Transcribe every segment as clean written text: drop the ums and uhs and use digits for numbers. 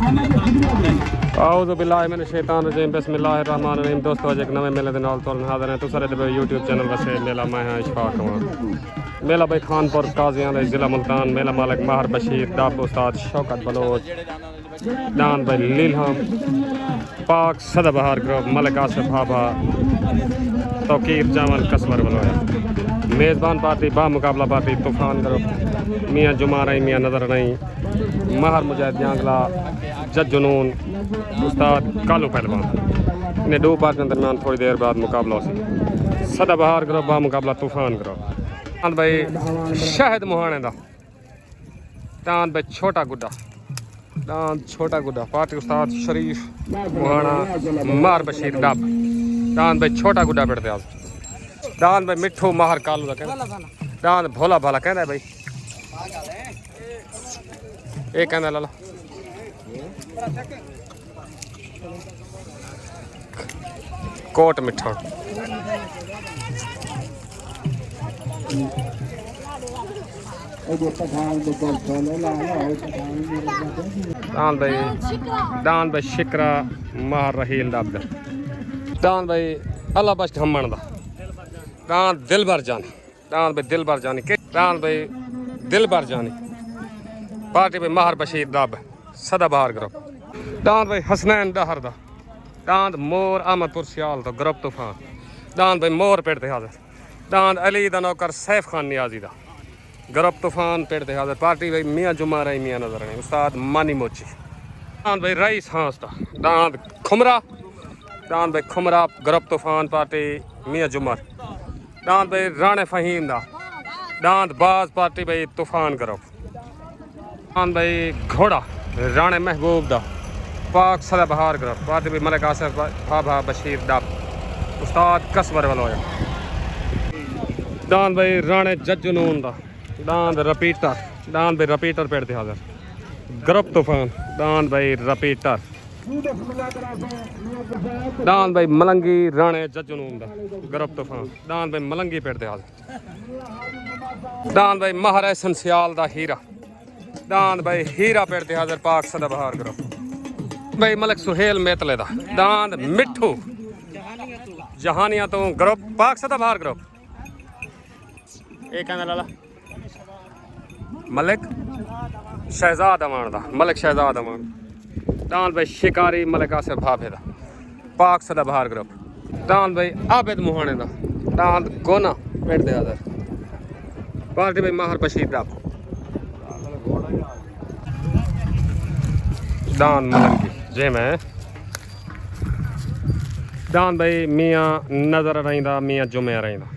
आऊज़ु बिल्लाहि मिनश शैतानिर रजीम बिस्मिल्लाहिर रहमानिर रहीम। दोस्तों अज एक नवे मेले के नाल तुहानू हाज़िर हैं। तुसां दे यूट्यूब चैनल वसे मेला मैं हाँ इशफाक मेला भाई खानपुर काजियां ज़िला मुल्तान। मेला मालिक माहर बशीर डाब उस्ताद शौकत बलोच दान भाई लीलहम पाक सदाबहार ग्रुप मलिक आसिफ भाभा तौकीर जामल कसवर बलोया। मेज़बान पार्टी बा मुकाबला पार्टी तूफान ग्रुप मियाँ जुमा रही मियाँ नजर नहीं माहर मुजाहिद यांगला जज जुनून उस्ताद कालू पहलवान। इन्हें दो पार्टियों के दरमियान थोड़ी देर बाद मुकाबला हो सदाबहार ग्रुप बा मुकाबला तूफान ग्रुप। दान भाई शाहिद मुहाने दा दान भाई छोटा गुड्डा दान छोटा गुड्डा पार्टी उस्ताद शरीफ मुहाना मार बशीर डाब दान भाई छोटा गुड्डा पेड़ते आज दान भाई मिठू माहर कालू का कहना दान भोला भाला कहना भाई ये कहना लाला कोट मिठा दान भाई शिकरा मार रहील डाब दान भाई अल्लाह बश घमण दा दान दिल भर जानी दान भाई दिल भर जानी दान भाई दिल भर जानी पार्टी भाई माहर बशीर दाब सदाबहार ग्रुप। दान भाई हसनैन डहर दा दान मोर अहमदपुर सियाल तो ग्रुप तूफान दान भाई मोर पेड़ ते हाजिर दान अली दा नौकर सैफ खान नियाजी दा ग्रुप तूफान पेड़ ते हाजिर। पार्टी भाई मियाँ जुमा रही मियाँ नजर नहीं उस्ताद मानी मोची दान भाई रईस हांस दा दान खुमरा दान भाई खुमरा ग्रुप तूफान पार्टी मियाँ जुमर दान भाई राणे फहीम दा दान बाज पार्टी भाई तूफान ग्रुप। दान भाई घोड़ा राणे महबूब दा पाक सदाबहार ग्रुप पार्टी भाई मलिक आसिफ भाभा बशीर डाब उस्ताद कसवर वालोया। दान भाई राणे जज जुनून दा दान भाई रपीटर पेड़ ते हाजिर ग्रुप तूफान दान भाई रपीटर। दान भाई मलंगी राणे जज जुनून दा ग्रुप तूफान दान भाई मलंगी पेड़ ते हाजिर। दान भाई माहर एहसन सियाल दा हीरा दान भाई हीरा पेड़ ते हाजिर पाक सदाबहार ग्रुप। भाई मलिक सुहेल मेतले दा दान मिठू जहानिया तो ग्रुप पाक सदाबहार ग्रुप। ये कहना लाला मलिक शहजाद अमान दा मलिक शहजाद अमान दान भाई शिकारी मलिक आसिफ भाभे दा पाक सदाबहार ग्रुप। दान भाई आबिद मुहाने दा दान गोना पेड़ दे हाजिर पार्टी भाई माहर बशीर डाब दान मलंगी जे मैं दान भाई मियाँ नजर रहींदा मियाँ जुमे रहींदा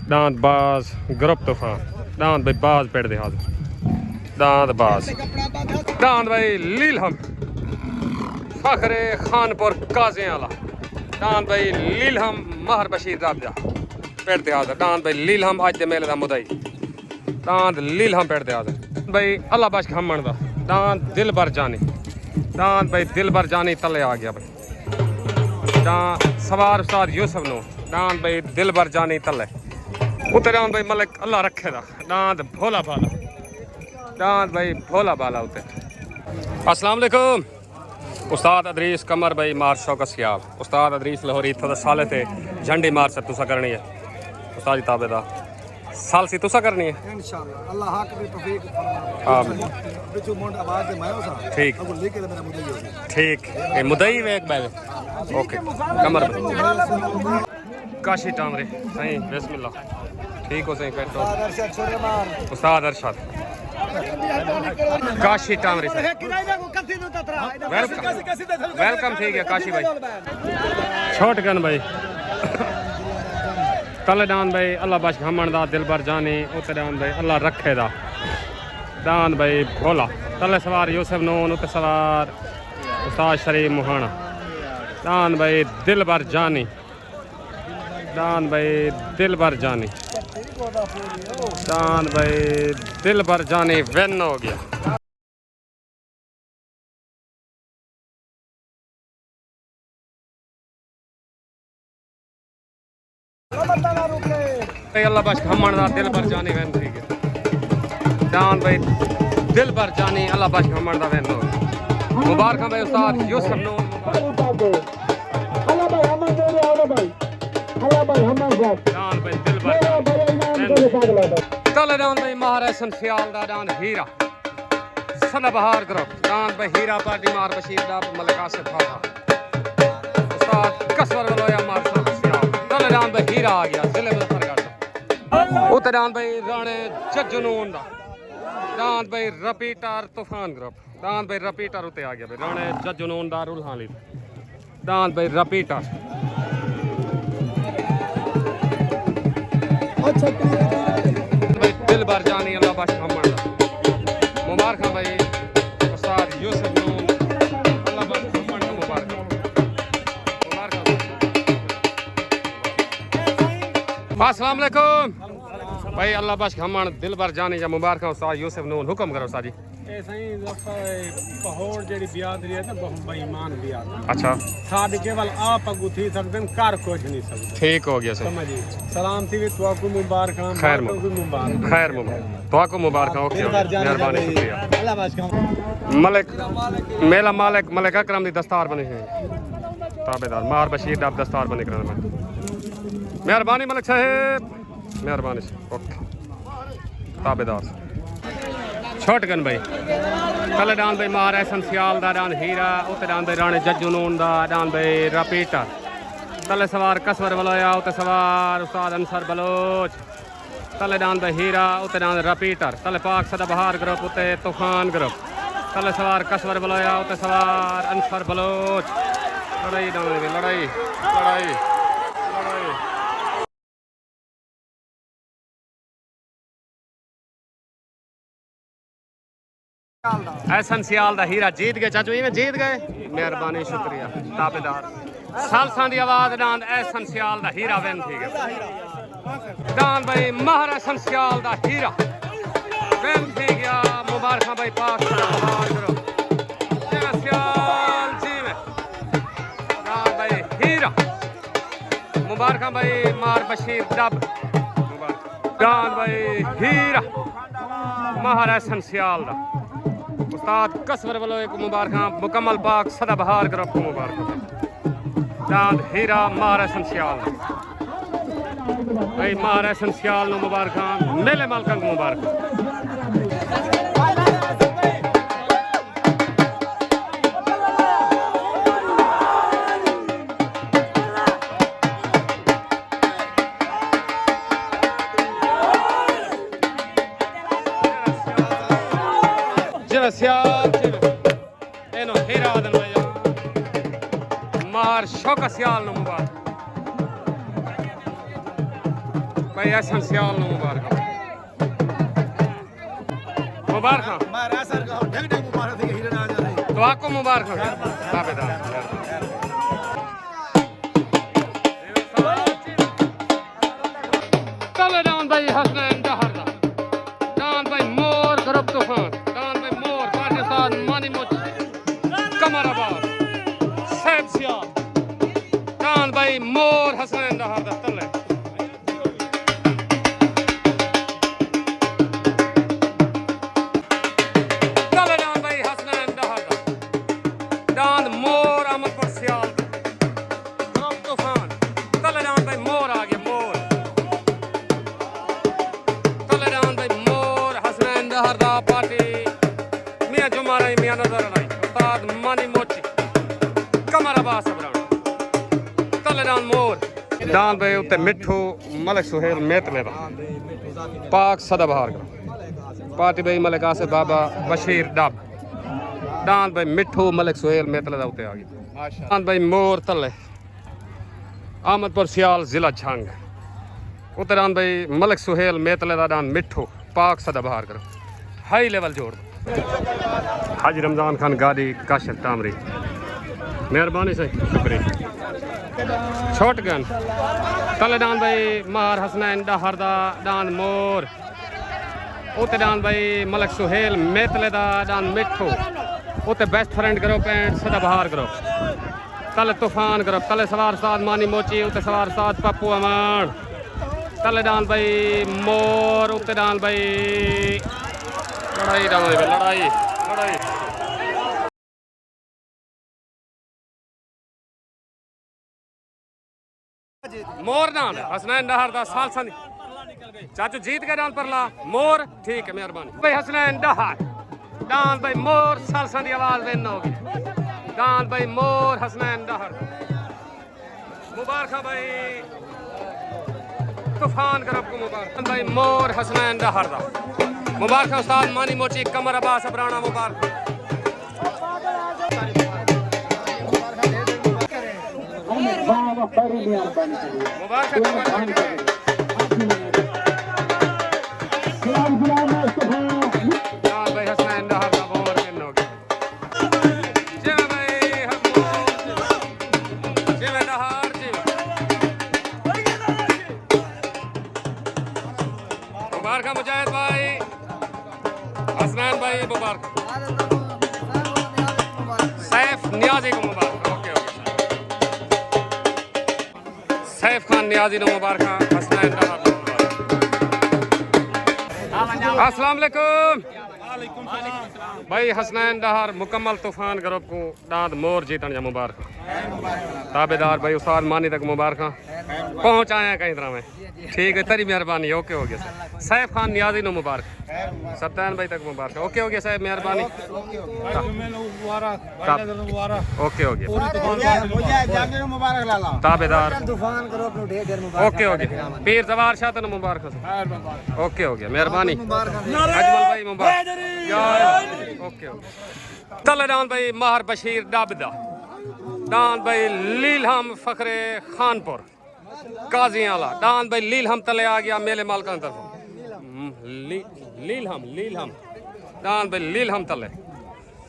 दान बाज ग्रुप तूफान दान भाई बाज पेड़ दे हाजिर दान बाज। दान भाई लीलहम फखरे खानपुर काजियां वाला दान भाई लीलहम माहर बशीर राबजा पेड़ ते हाजिर दान भाई लीलहम अज दे मेले दा मुदई दान लीलहम पेड़ ते हाजिर भाई अल्लाह बश घमण दा दान दिल भर जानी दान भाई दिल भर जानी तले आ गया भाई दान सवार उस्ताद यूसुफ नो दान भाई दिल भर जानी तले उते दान भाई मलिक अल्लाह रखे दा दान भोला भाला दान भाई भोला भाला उते। अस्सलाम वालेकुम उस्ताद अदरीस कमर भाई मार शौकत सियाल उस्ताद अदरीस लाहौरी इत्थों दा साले थे झंडी मार से तुसा करनी है उस्ताद जी ताबेदार साल सी तुसा करनी है इंशाअल्लाह अल्लाह हक भी तौफीक आमीन बिचो मोंड आवाज दे मायो सा ठीक अब लेके मेरा मुदई हो ठीक ए मुदई वेक बाबे ओके कमर काशी टामरे सही बिस्मिल्लाह ठीक हो सही पेट्रोल उस्ताद अरशद काशी टामरे से वेलकम ठीक है काशी भाई छोट गन भाई तले दान भाई अल्लाह बश घमण दा दिल भर जानी उते दान भाई अल्लाह रखे दा दान भाई भोला तले सवार यूसुफ नून उते सवार उस्ताद शरीफ मुहाना दान भाई दिल भर जानी दान भाई दिल भर जानी दान भाई दिल भर जानी वेन हो गया। अल्लाह बश घमण दा दिल भर जानी वेन थी गया दान भाई दिल भर जानी अल्लाह बश घमण दा वेन हो मुबारक भाई उस्ताद यूसुफ नून डान भाई दिलबर तले डान भाई महाराशन सियालदा डान हीरा सदाबहार ग्रुप डान भाई हीरा पार्टी मार बशीर डाब मलिक आसिफ फाता उस्ताद कसवर वलोया मार सियाल तले डान भाई हीरा आ गया जिले में फरगट उते डान भाई राणे जजुनून दा डान भाई रपीटर तूफान ग्रुप डान भाई रपीटर उते आ गया भाई राणे जजुनून दा रुल्हानी डान भाई रपीटर भाई दिलबर जानी अल्लाह बाश हमर मुबारक भाई उस्ताद यूसुफ नून अल्लाह बाश हमर मुबारक अस्सलाम वालेकुम भाई अल्लाह बाश हमर दिलबर जानी जा मुबारक उस्ताद यूसुफ नून हुक्म करो साजी ए सही पहोड़ जेडी बियादरी है ना बहुत बेईमान बियादरी अच्छा साद केवल आप अगू थी सकदन कर कुछ नहीं सकदे ठीक हो गया सर समझिए सलाम थी तुआको मुबारक खैर मुबारक खैर तुआको मुबारक ओके मेहरबानी शुक्रिया अल्लाह बाश मलिक मेला मालिक मलिक अकरम दी दस्तार बनी है ताबेदार मार बशीर डाब दस्तार बनी कर मेहरबानी मलिक साहब मेहरबानी ओके ताबेदार छोटगन भाई तले डान भाई मार एहसन सियाल दा डान हीरा उते डान भाई राणे जजुनून दा डान भाई रपीटर तले सवार कसवर वलोया उते सवार उस्ताद अंसर बलोच तले डान भाई हीरा उते डान रपीटर तले पाक सदाबहार ग्रुप उते तूफान ग्रुप तले सवार कसवर वलोया उते सवार अंसर बलोच लड़ाई डान लड़ाई लड़ाई लड़ाई एहसन सियाल दा हीरा जीत गए चाचू जी में जीत गए मेहरबानी शुक्रिया ताबेदार सालसां दी आवाज डांद एहसन सियाल दा हीरा वेन थी गया डांद भाई महर एहसन सियाल दा हीरा वेन थी गया मुबारक भाई पाक सलाम करो तेरा सियाल जी में डांद भाई हीरा मुबारक भाई मार बशीर डब मुबारक डांद भाई हीरा महर एहसन सियाल दा उस्ताद कसवर वालों एक मुबारक मुकम्मल पाक सदाबहार ग्रुप को मुबारक चांद हीरा महाराशन सियाल भाई महाराशन सियाल नो मुबारक मेले मालकन को मुबारक सियाल एनो हीरा आदन भैया मार शौक सियाल नो मुबारक भाई एहसन सियाल नो मुबारक मुबारक मार असर का ढंग ढंग मुबारक दी हीरा ना जा तो आपको मुबारक ताबेदार तले डाउन भाई हसनैन जहरदा डाउन भाई मोर ग्रुप तूफान कमराबाद सैद सियाल डान भाई मोर हसनैन दहार दस्तले तले डान भाई हसनैन दहार डान मोर अहमदपुर सियाल ग्रुप तूफान तले डान भाई मोर आ गया मोर तले डान भाई मोर हसनैन दहार दा पार्टी मियां जुमा रही मियां नजर रही मानी मोची कमराबाद सबरान तले डान मोर डान भाई उत्ते मिठू मलिक सुहेल मेतले दा पाक सदाबहार का पार्टी भाई मलिक आसिफ बाबा बशीर डब डान भाई मिठू मलिक सुहेल मेतले दा उत्ते आ गई डान भाई मोर तले अहमदपुर सियाल जिला झंग उत्ते डान भाई मलिक सुहेल मेतले दा डान मिठू पाक सदाबहार का हाई लेवल जोड़ हाजी रमजान खान गाड़ी काशिफ तामरी मेहरबानी से शुक्रिया छोटगन तले डान भाई मार हसनैन डहर दा डान मोर उते डान भाई मलिक सुहेल मेतले दा डान मिठू उते बेस्ट फ्रेंड ग्रुप एंड सदाबहार ग्रुप तले तूफान ग्रुप तले सवार साद मानी मोची उते सवार साद पप्पू अमान तले डान भाई मोर उते डान भाई लड़ाई लड़ाई लड़ाई मोर नाम हसनैन डहर दा साल सन चाचू जीत गए डांद पर ला मोर ठीक है मेहरबानी भाई हसनैन डहर डांद भाई मोर साल सन की आवाज देना होगी डांद भाई मोर हसनैन डहर मुबारक भाई तूफान ग्रुप को मुबारक भाई मोर हसनैन डहर दा मुबारक उस्ताद मानी मोची कमर अब्बास अबराना मुबारक मुबारक मुजाहिद भाई हसनैन भाई मुबारक सैफ नियाजी को मुबारक ओके ओके सैफ खान नियाजी को मुबारक हसनैन अस्सलाम वालेकुम भाई हसनैन डहर मुकम्मल तूफान ग्रुप को दांत मोर जीतन जा मुबारक ताबेदार भाई उस्ताद मानी तक मुबारक पहुंच आए कहीं तरह में ठीक है तेरी मेहरबानी ओके हो गया सैफ खान नियाजी नो मुबारक सत्तान भाई तक मुबारक ओके हो गया साहब मेहरबानी ओके हो गया ताबेदार ओके हो गया पीर जवार शाह तन मुबारक ओके हो गया मेहरबानी अजमल भाई मुबारक ओके हो गया तले डान भाई माहर बशीर डाबदा डान भाई लीलहम फखरे खानपुर काजियाला डान भाई लीलहम तले आ गया मेले मालका तरफ लीलहम लीलहम डान भाई लीलहम तले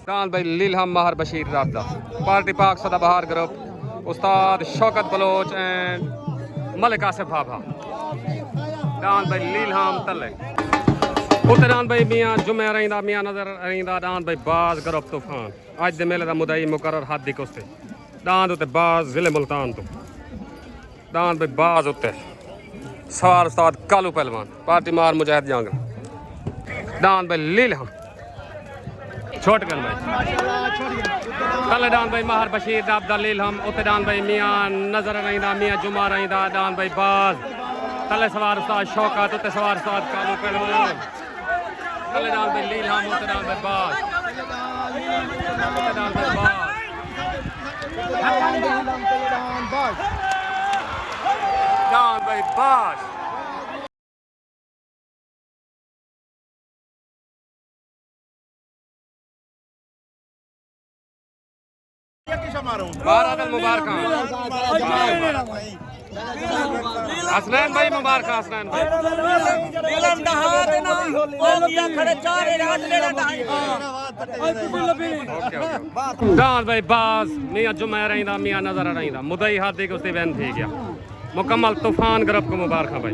डान भाई लीलहम माहर बशीर राबदा पार्टी पाक सदाबहार group Ustad Shaukat Bloch and Malik Asif Bhabha डान भाई लीलहम तले उते डान भाई मियाँ जुमे रहींदा मियाँ नजर रहींदा डान भाई बाज ग्रुप तूफान अज दे मेले दा मुदई मुकर्रर हाथ दी कुस्ते डांद उते बाज जिले मुल्तान तो डांद भाई बाज उते सवार उस्ताद कालू पहलवान पार्टी मार मुजाहिद जांग डांद भाई लीलहम छोट गन भाई कल डांद भाई माहर बशीर दाबदा लीलहम उते डांद भाई मियाँ नजर रहींदा मियाँ जुमा रहींदा डांद भाई बाज तले सवार उस्ताद शौकत उते सवार उस्ताद कालू पहलवान तले डांद भाई लीलहम उते डांद भाई बाज उते डांद भाई बाज डांद भाई बाज मुबारक हसनैन भाई मुबारक हसनैन भाई डांद भाई बाज मियाँ जुमै रहींदा मियाँ नजर रहींदा मुदई हाथी के उससे वैन थी गया मुकम्मल तूफान ग्रुप को मुबारक भाई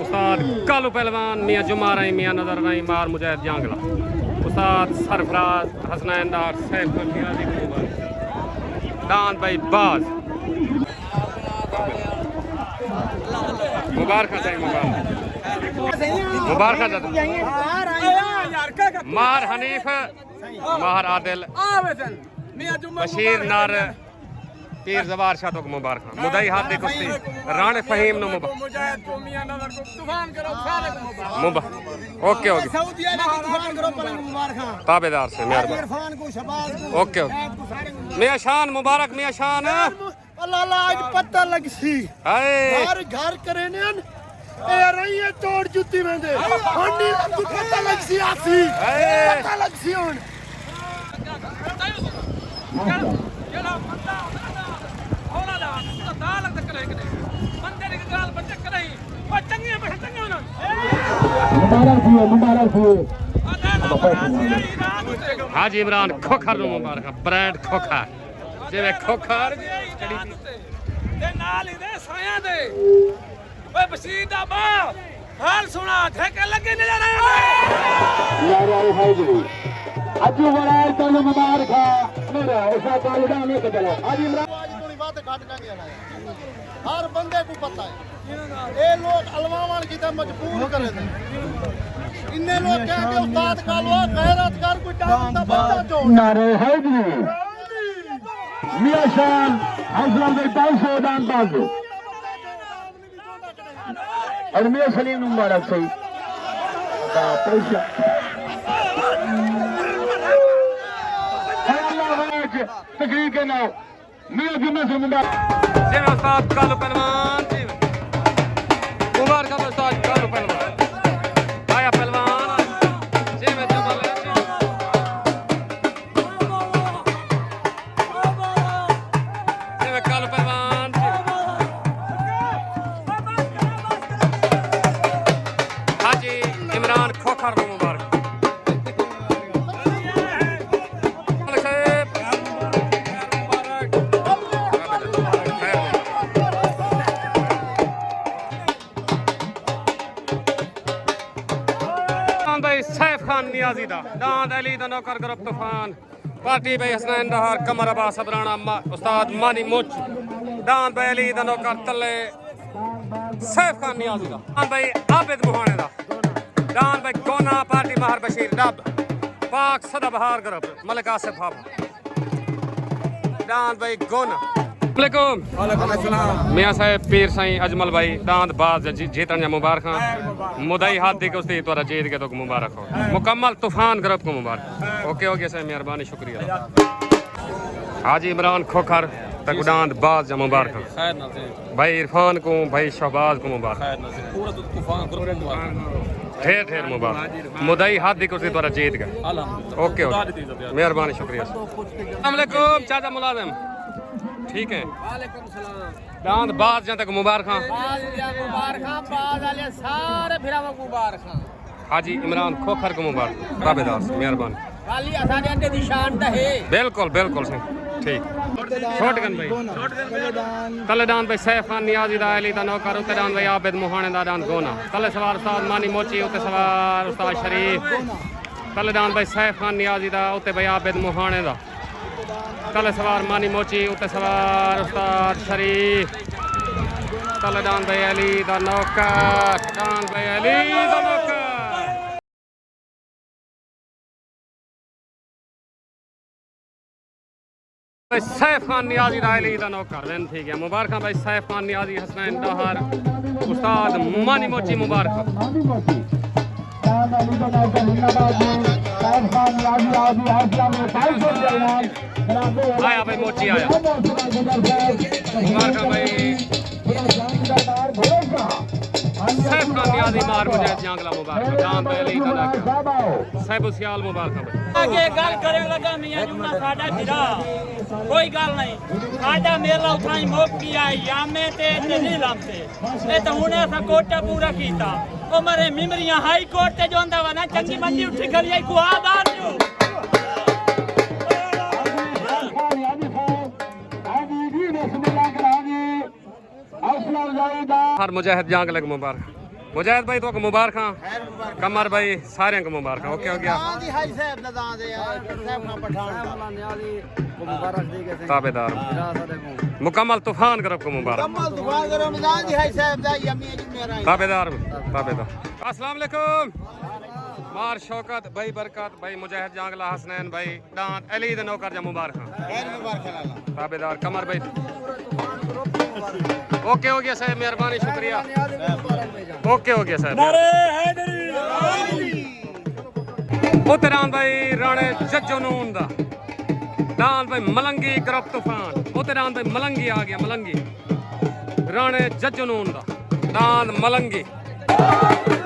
उस्ताद कालू पहलवान मियाँ जुमा रही मियाँ नजर रही मार मुजाहिद जांगला उस्ताद सरफराज हसनैन डार सैफ नियाजी को मुबारक डांद भाई बाज मुबारक सही मुबारक मार हनीफ माहर आदिल बशीर नार पीर जवार शाह को मुबारक मुदई हाथ दी कुश्ती राणे फहीम नो मुबारक ओके ओके ताबेदार से मेहरबानी ओके ओके मियां शान मुबारक मियां शान आज पता लग सी घर घर करे ने ए रही है चोर जुत्ती में दे हंडी लग पता लग सी आसी पता लग सी हुन हाजी इमरान खोखर नु मुबारक ब्रांड खोखर जिवे खोखर ते नाल ही दे साया दे ओए बशीर दा बा हाल सुना ठेके लगे ने जाना यार हाय जी अजू बड़ा तन मुबारक मेरा ऐसा कालिदा में के चलो हाजी इमरान आज थोड़ी बात काट लगे हर बंदे को पता है ये लोग अलवावन की तरह मजबूर करे थे इन्ने लोग कह के उस्ताद कालवा गैरत कर कोई टाइम दा बंदा जो नारे हाजी मियां शान हजरत भाई दान बाजू और मियां सलीम नु मुबारक सही पैसा अल्लाह वाज तकरीर के नाम मियां जुम्मे से मुबारक जिन उस्ताद कालू पहलवान जी मुबारक हो उस्ताद कालू पहलवान आया पहलवान जी में जमाल जी में कालू पहलवान हाजी इमरान खोखर को मुबारक भाई सैफ खान नियाजी दा दांद अली दा नौकर ग्रुप तूफान पार्टी भाई हसनैन दहार कमर अब्बास सबराना उस्ताद मानी मुच दांद भाई अली दा नौकर तले सैफ खान नियाजी दा दांद भाई आबिद मुहाने दा दांद भाई गोना पार्टी महर बशीर डब पाक सदाबहार ग्रुप मलिक आसिफ हाब दांद भाई गोना वालेकुम मियां साहब पीर साईं अजमल भाई दांद बाज जीतन जा मुबारक मुदई हाथ दी कुश्ती तोरा जीत के तो मुबारक हो मुकम्मल तूफान ग्रुप को मुबारक ओके हो गया साहब मेहरबानी शुक्रिया हाजी इमरान खोखर तक दांद बाज जा मुबारक भाई इरफान को भाई शहबाज को मुबारक ढेर ढेर मुबारक मुदई हाथ दी कुश्ती तोरा जीत गए ओके हो मेहरबानी शुक्रिया अस्सलाम वालेकुम चाचा मुलाजिम ठीक है वालेकुम सलाम दांद बाज जन तक मुबारक सारे फिरावा मुबारक हाजी इमरान खोखर को मुबारक ताबेदार मेहरबानी वाली असाने अंडे दी शान ता है बिल्कुल बिल्कुल सही ठीक छोटगन भाई तलेदान भाई सैफ खान नियाजी दा अली दा नौकर उतदान भाई आबिद मुहाने दा दान गोना तले सवार उस्ताद मानी मोची उते सवार उस्ताद शरीफ तलेदान भाई सैफ खान नियाजी दा उते भाई आबिद मुहाने दा तले सवार मानी मोची उते सवार उस्ताद शरीफ तलेदान भाई अली दा नौकर दान भाई अली दा नौकर सैफ खान नियाजी दा अली दा नौकर वेन ठीक है मुबारक भाई सैफ खान नियाजी हसनैन दहार उस्ताद मानी मोची मुबारक आया भाई मोची आया मुबारक भाई सैफ खान नियाजी मार मुझे जांगला मुबारक दान भाई अली दा नौकर सैफ सियाल मुबारक भाई आगे गल करे लगा मियां जुम्मा साडा जिरा कोई गल नहीं साडा मेला उठाई मोकी आई यामे ते नीलम ते ए तो हुने असा कोटा पूरा कीता ओ मरे मिमरियां हाई कोर्ट ते जोंदा वा ना चंगी मंदी उठी खली आई गुआदार जो हर मुजाहिद जांग लग मुबारक मुजाहिद भाई तो मुबारक कमर भाई सारे को मुबारक ओके हो गया ताबेदार मुकम्मल तूफान ग्रुप को मुबारक ताबेदार ताबेदार अस्सलाम वालेकुम मार शौकत भाई बरकत भाई मुजाहिद जांगला हसनैन भाई दांत अली द नौकर जा मुबारक ताबेदार कमर भाई ओके हो गया साहब मेहरबानी शुक्रिया ओके हो गया साहब उतरान भाई राणे जज्जो नून दा दान भाई मलंगी ग्रुप तूफान उतरान भाई मलंगी आ गया मलंगी राणे जज्जो नून दा दान मलंगी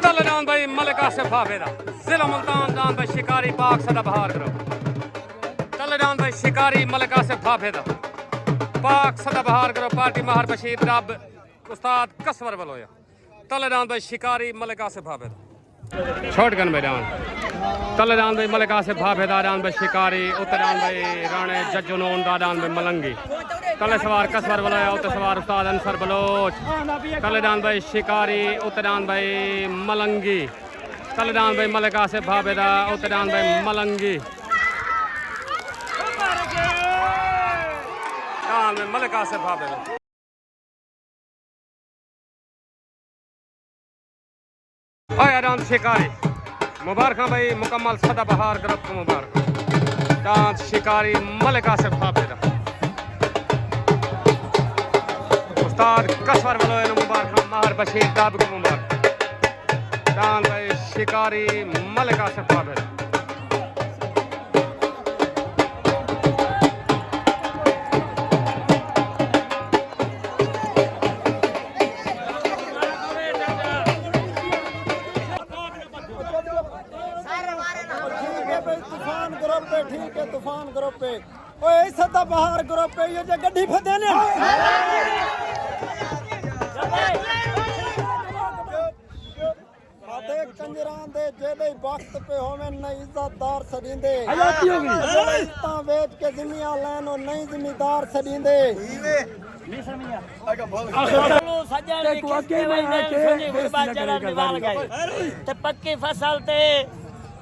तल दान भाई मलिक आसिफ हाफिज दा जिला मुल्तान दान भाई शिकारी पाक सदाबहार ग्रुप तल दान भाई शिकारी मलिक आसिफ हाफिज दा पाक सदाबहार ग्रुप पार्टी महर बशीर रब उस्ताद कसवर बलोया तलेदान भाई शिकारी मलिक आसिफ हाफिज शॉटगन मैदान तलेदान भाई मलिक आसिफ हाफिज दान भाई शिकारी उत्तरान भाई राणे जज्जुनून दान भाई मलंगी तले सवार कसवर बलोया उत सवार उस्ताद अंसर बलोच तलेदान भाई शिकारी उत्तरान भाई मलंगी तलेदान भाई मलिक आसिफ हाफिज उत्तरान भाई मलंगी मलिक आसिफ हाफिज दांत शिकारी मुबारक भाई मुकम्मल सदाबहार ग्रुप को मुबारक दांत शिकारी मलिक आसिफ हाफिज उस्ताद कसवर बलोए मुबारक महर बशीर दाब को मुबारक दान भाई शिकारी मलिक आसिफ आबिद तूफान ग्रुप पे ठीक है तूफान ग्रुप पे ओए सदा बहार ग्रुप पे ये जो गड्डी फदे ने आते कंजरां दे जेदे वक्त पे होवे न इज्जतदार सदींदे आजादी होगी इज्जतां वेच के जिम्मेदार लेन और नहीं जिम्मेदार सदींदे पक्की फसल ते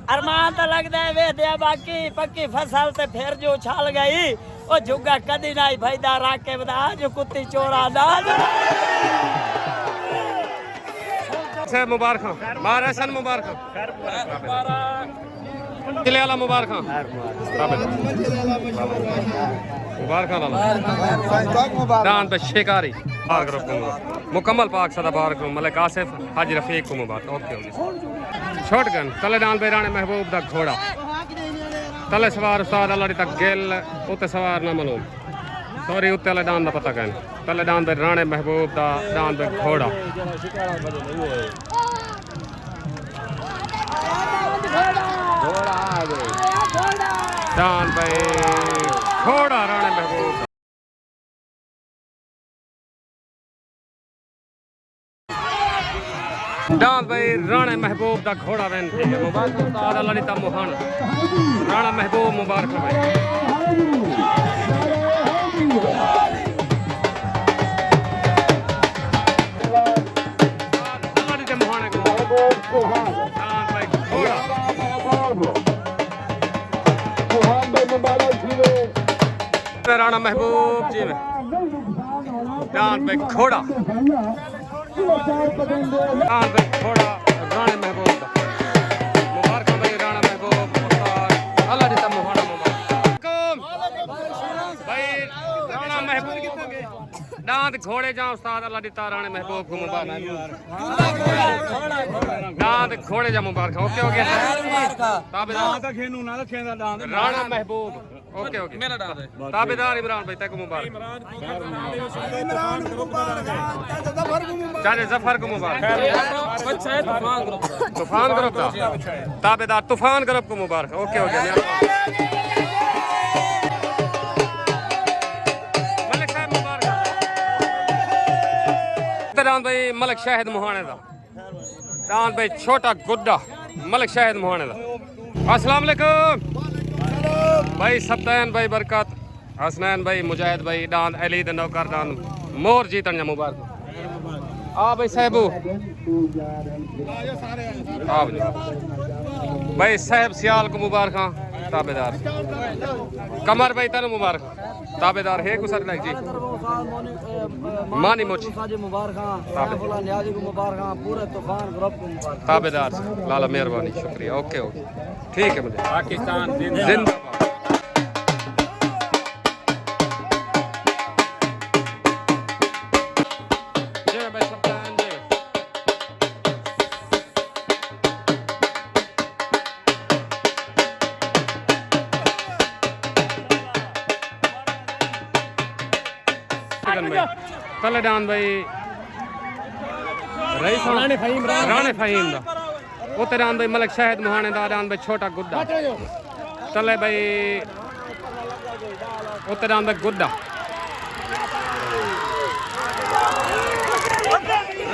अरमान तो लगता है वे दिया बाकी पक्की फसल ते फिर जो उछाल गई वो झुग्गा कदी ना ही भाईदा राख के बता जो कुत्ती चोरा दाद से मुबारक मार हसन मुबारक किले वाला मुबारक मुबारक दान पे शिकारी पाक रखो मुकम्मल पाक सदा बारक मलिक आसिफ हाजी रफीक को मुबारक ओके शॉटगन तले दान पे राणे महबूब दा घोड़ा तले सवार उस्ताद अल्लाह तक गिल उते सवार ना मालूम सॉरी उते वाले दान दा पता कहन तले दान पे राणे महबूब दा दान पे घोड़ा दान पे घोड़ा राणे महबूब दान भाई राणे महबूब दा घोड़ा वेन ठीक है मुबारक उस्ताद अल्लाह ता मोहन राणा महबूब मुबारक भाई अल्लाह ता मोहन को दान भाई घोड़ा राणा महबूब जी में दान भाई घोड़ा थोड़ा राणे महबूब मुबारक भाई राणा महबूब अल्लाह दी मोहना मुबारक भाई राणा महबूब दांत घोड़े जा उस्ताद अल्लाह दी राणे महबूब को मुबारक दांत घोड़े जा मुबारक ओके हो गया ताबेदार का खेनू ना रखेंदा दांत राणा महबूब ओके ओके मेरा दांत है ताबेदार इमरान भाई तक मुबारक इमरान को मुबारक चाहे जफर को मुबारक अच्छा है तूफान ग्रुप का ताबेदार तूफान ग्रुप को मुबारक ओके ओके मलिक साहब मुबारक दान भाई मलिक शाहिद मोहाने दा दान भाई छोटा गुड्डा मलिक शाहिद मोहाने दा अस्सलाम वालेकुम भाई सप्तान भाई बरकत हसनैन भाई मुजाहिद भाई दान अली द नौकर दान मोर जीतन जा मुबारक आ भाई साहबू भाई साहब सियाल को मुबारक ताबेदार कमर भाई तेन मुबारक ताबेदार है कुछ नहीं जी मानी मोची ताबेदार लाला मेहरबानी शुक्रिया ओके ओके ठीक है मुझे पाकिस्तान जिंदाबाद कलडान भाई राणे फहीम दा उते दान भाई मलिक शाहिद मोहाने दा दान भाई छोटा गुड्डा तले भाई उते दान भाई गुड्डा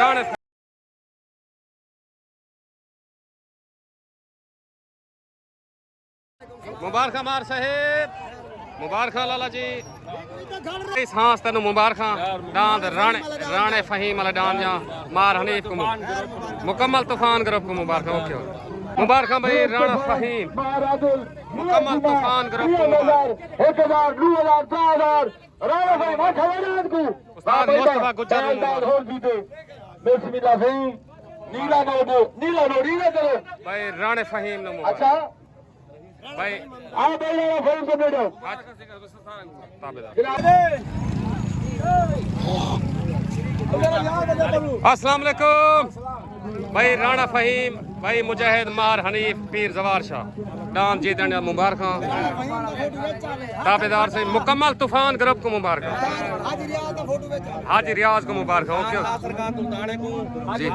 राणे मुबारक मार साहेब मुबारक लाला जी इस हां तेन मुबारक दांद राणे राणे फहीम वाला दांद जा मार हनीफ को मुकम्मल तूफान ग्रुप को मुबारक ओके मुबारक भाई राणा फहीम मुकम्मल तूफान ग्रुप को 1000 2000 4000 राणा भाई माखवान को उस्ताद मुस्तफा गुजर बिस्मिल्लाह भाई नीला नोडी ना चलो भाई राणे फहीम ने अच्छा भाई आ बोलो फोन को बेटो अस्सलाम वालेकुम भाई राणा फहीम भाई मुजाहिद मार हनीफ पीर जवार शाह डांस जीतने मुबारक ताबेदार से मुकम्मल तूफान ग्रुप को मुबारक हाजी रियाज को मुबारक ओके जी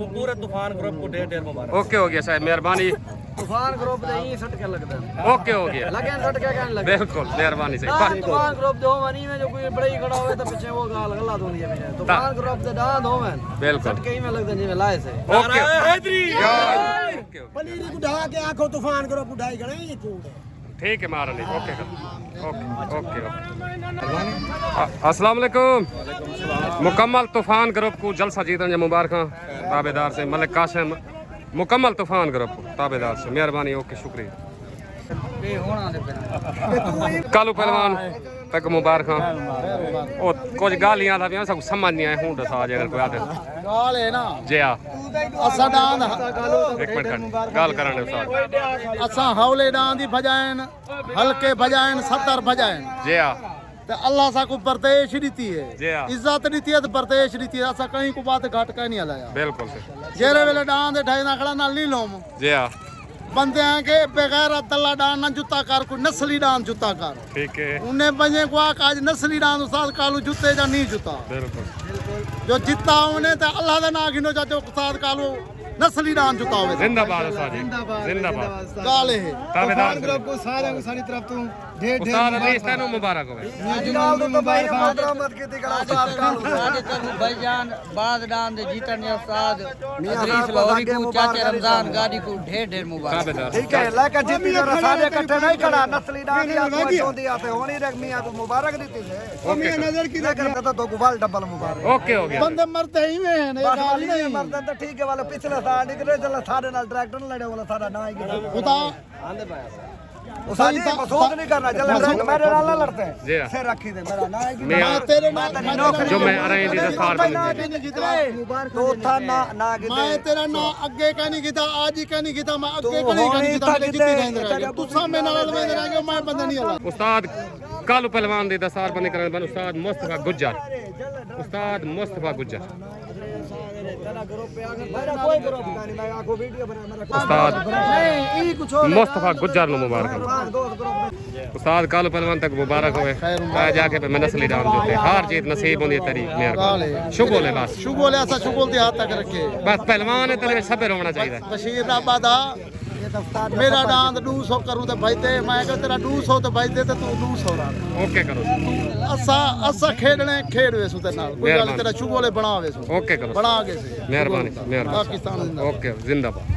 पूरे तूफान ग्रुप को ढेर ढेर मुबारक ओके हो गया साहब मेहरबानी तूफान ग्रुप दे ही सट के लगदा ओके हो गया लगे सट के कहने लगे बिल्कुल मेहरबानी से तूफान ग्रुप दो मनी में जो कोई बड़ी खड़ा होवे तो पीछे वो गाल गला होनी है पीछे तूफान ग्रुप दे डांद होवे बिल्कुल सट के ही में लगदा जिਵੇਂ लाए से ओके ओके पनीरी को ढा के आंखों तूफान ग्रुप उठाई गणे ये चूड़ ठीक है मारा नहीं ओके ओके ओके ओके अस्सलाम वालेकुम मुकम्मल तूफान ग्रुप को जलसा जीतने मुबारक ताबेदार से मलिक कासिम मुकम्मल तूफान ग्रुप को ताबेदार से मेहरबानी ओके शुक्रिया कालू पहलवान तक मुबारक ओ कुछ गालियां था सब समझ नहीं आए हूं दसा जे अगर कोई आते गाल है ना जी हां असा डांद एक मिनट गाल कराने उस्ताद असा हौले डांद ही भजायन हल्के भजायन 70 भजायन जी हां ते अल्लाह सा को परतेश रीति जी है हाँ। इज्जत रीति है तो परतेश रीति है असा कहीं को बात घट के नहीं हलाया बिल्कुल से जेरे वेले डांद ढाईना खड़ा ना ली लोम जी हां बंदे हैं के बगैर अल्लाह डांद ना जुता कर को नस्ली डांद जुता कर ठीक है उन्हें बजे को आज नस्ली डांद उस्ताद कालू जुते जा नहीं जुता बिल्कुल जो जिता उन्हें ते अल्लाह दा ना गिनो जा जो उस्ताद कालू नस्ली डांद जुता होवे जिंदाबाद उस्ताद जी जिंदाबाद गाल है ताबेदार ग्रुप को सारे सारी तरफ तू ढेर उस्ताद अली इस्तानो मुबारक होवे भाईजान बाद डांद दे जीतने उस्ताद अदरीस लाहौरी को चाचा रमजान गाड़ी को ढेर ढेर मुबारक ताबेदार ठीक है लेकिन जीती तो सारे इकट्ठे नहीं खड़ा नस्ली डांड या कोई होंदी आते होनी रख मियां को मुबारक देती है ओके नजर की लेकिन तो गुबाल डबल मुबारक ओके हो गया बंदे मरते ही में हैं बस वाली नहीं मरदा तो ठीक है वाले पिछले साल निकले चल सारे नाल ट्रैक्टर लड़े वाला सारा ना ही खुदा उसादी मसूद नहीं करना चल मेरे नाल लड़ते हैं जी हाँ। फिर रखी दे मेरा ना है मैं तेरे नाम जो मैं अरे दी दस्तार बन तो था ना ना मैं तेरा ना अगे का नहीं कीता आज ही का नहीं कीता मैं अगे का नहीं कीता मैं जितनी रहंदे रह तू सामने नाल में रहेंगे मैं बंदा नहीं होला उस्ताद कालू पहलवान दी दस्तार बन करने बन उस्ताद मुस्तफा गुज्जर उस्ताद मुस्तफा गुज्जर कोई ग्रुप का नहीं मैं आंखों वीडियो बना मेरा उस्ताद नहीं ई कुछ मुस्तफा गुज्जर नु मुबारक उस्ताद कालू पहलवान तक मुबारक होवे आ जाके पे मैं नस्ली डांस जोते हार जीत नसीब होंदी तेरी मेहरबानी शुभ ले बस शुगोले ऐसा शुगोल दे हाथ तक रखे बस पहलवान है तेरे सब रोना चाहिए बशीर आबादा मेरा डांद 200 करूं तो भाई ते मैं कह तेरा 200 तो भाई दे ते तू 200 रहा ओके करो असा असा खेडने खेडवे सु ते नाल कोई गल तेरा शुगोले बनावे सु ओके करो बना के से मेहरबानी पाकिस्तान ओके जिंदाबाद